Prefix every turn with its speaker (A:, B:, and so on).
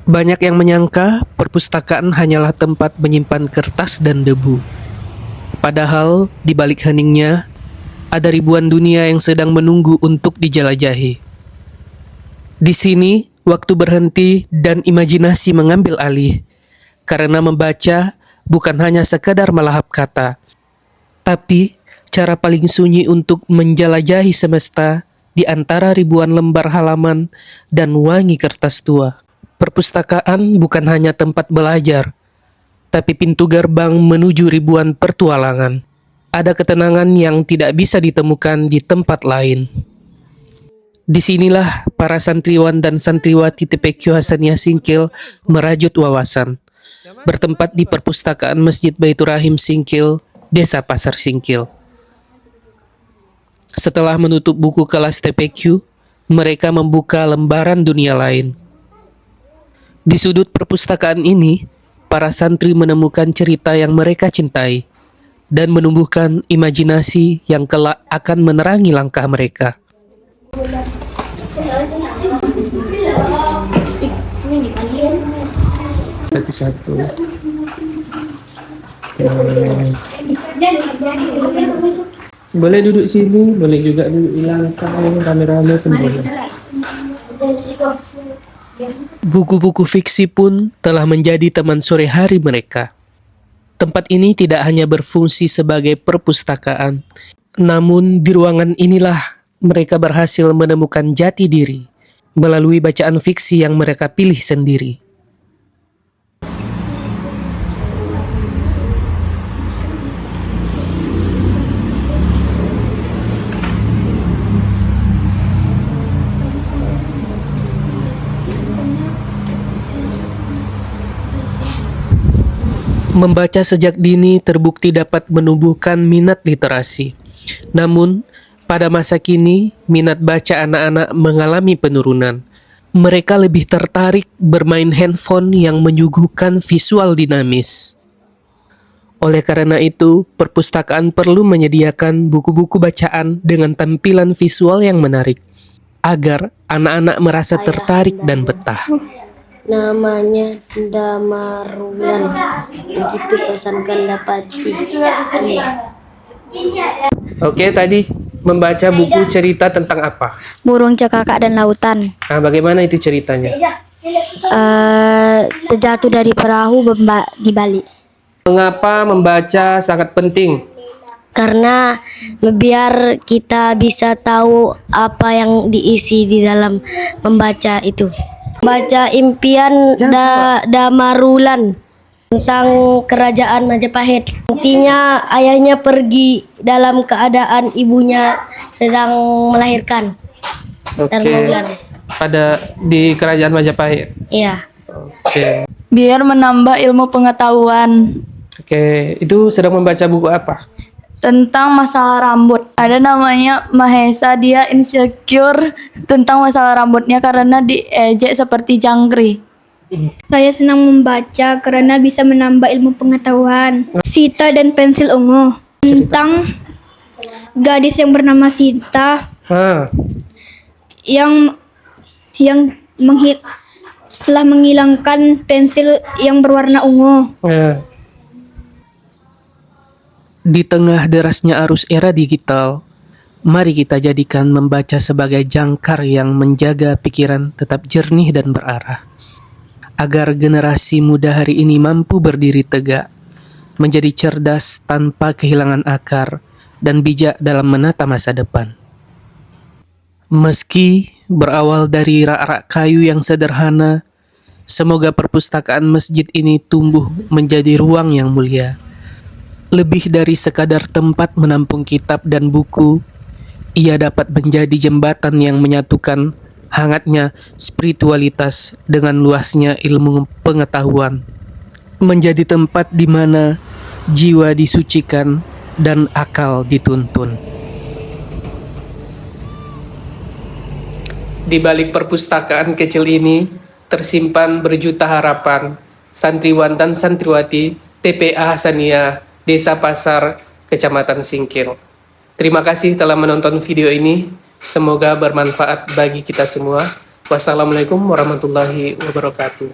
A: Banyak yang menyangka perpustakaan hanyalah tempat menyimpan kertas dan debu. Padahal di balik heningnya ada ribuan dunia yang sedang menunggu untuk dijelajahi. Di sini waktu berhenti dan imajinasi mengambil alih. Karena membaca bukan hanya sekadar melahap kata, tapi cara paling sunyi untuk menjelajahi semesta di antara ribuan lembar halaman dan wangi kertas tua. Perpustakaan bukan hanya tempat belajar, tapi pintu gerbang menuju ribuan pertualangan. Ada ketenangan yang tidak bisa ditemukan di tempat lain. Disinilah para santriwan dan santriwati TPQ Hasaniyah Singkil merajut wawasan. Bertempat di perpustakaan Masjid Baitur Rahim Singkil, Desa Pasar Singkil. Setelah menutup buku kelas TPQ, mereka membuka lembaran dunia lain. Di sudut perpustakaan ini, para santri menemukan cerita yang mereka cintai dan menumbuhkan imajinasi yang kelak akan menerangi langkah mereka. Satu-satu. Boleh duduk sini, boleh juga duduk di lantai, rame-rame pun boleh. Buku-buku fiksi pun telah menjadi teman sore hari mereka. Tempat ini tidak hanya berfungsi sebagai perpustakaan, namun di ruangan inilah mereka berhasil menemukan jati diri melalui bacaan fiksi yang mereka pilih sendiri. Membaca sejak dini terbukti dapat menumbuhkan minat literasi. Namun, pada masa kini, minat baca anak-anak mengalami penurunan. Mereka lebih tertarik bermain handphone yang menyuguhkan visual dinamis. Oleh karena itu, perpustakaan perlu menyediakan buku-buku bacaan dengan tampilan visual yang menarik, agar anak-anak merasa tertarik dan betah.
B: Namanya Damarulan, begitu pesankan dapat.
A: Oke, tadi membaca buku cerita tentang apa?
C: Burung cekakak dan lautan.
A: Nah, bagaimana itu ceritanya?
C: Terjatuh dari perahu di Bali.
A: Mengapa membaca sangat penting?
B: Karena biar kita bisa tahu apa yang diisi di dalam membaca itu. Baca impian Damarulan tentang kerajaan Majapahit. Intinya ayahnya pergi dalam keadaan ibunya sedang melahirkan.
A: Oke. Di kerajaan Majapahit.
B: Iya.
A: Oke.
D: Biar menambah ilmu pengetahuan
A: Oke, itu sedang membaca buku apa?
D: tentang masalah rambut. Ada namanya Mahesa, dia insecure tentang masalah rambutnya karena diejek seperti cangkri.
C: Saya senang membaca karena bisa menambah ilmu pengetahuan. Sita dan pensil ungu. Tentang gadis yang bernama Sita yang setelah menghilangkan pensil yang berwarna ungu.
A: Di tengah derasnya arus era digital, mari kita jadikan membaca sebagai jangkar yang menjaga pikiran tetap jernih dan berarah. Agar generasi muda hari ini mampu berdiri tegak, menjadi cerdas tanpa kehilangan akar, dan bijak dalam menata masa depan. Meski berawal dari rak-rak kayu yang sederhana, semoga perpustakaan masjid ini tumbuh menjadi ruang yang mulia. Lebih dari sekadar tempat menampung kitab dan buku, ia dapat menjadi jembatan yang menyatukan hangatnya spiritualitas dengan luasnya ilmu pengetahuan. Menjadi tempat di mana jiwa disucikan dan akal dituntun. Di balik perpustakaan kecil ini tersimpan berjuta harapan santriwan dan santriwati TPA Hasaniyah Desa Pasar, Kecamatan Singkil. Terima kasih telah menonton video ini. Semoga bermanfaat bagi kita semua. Wassalamualaikum warahmatullahi wabarakatuh.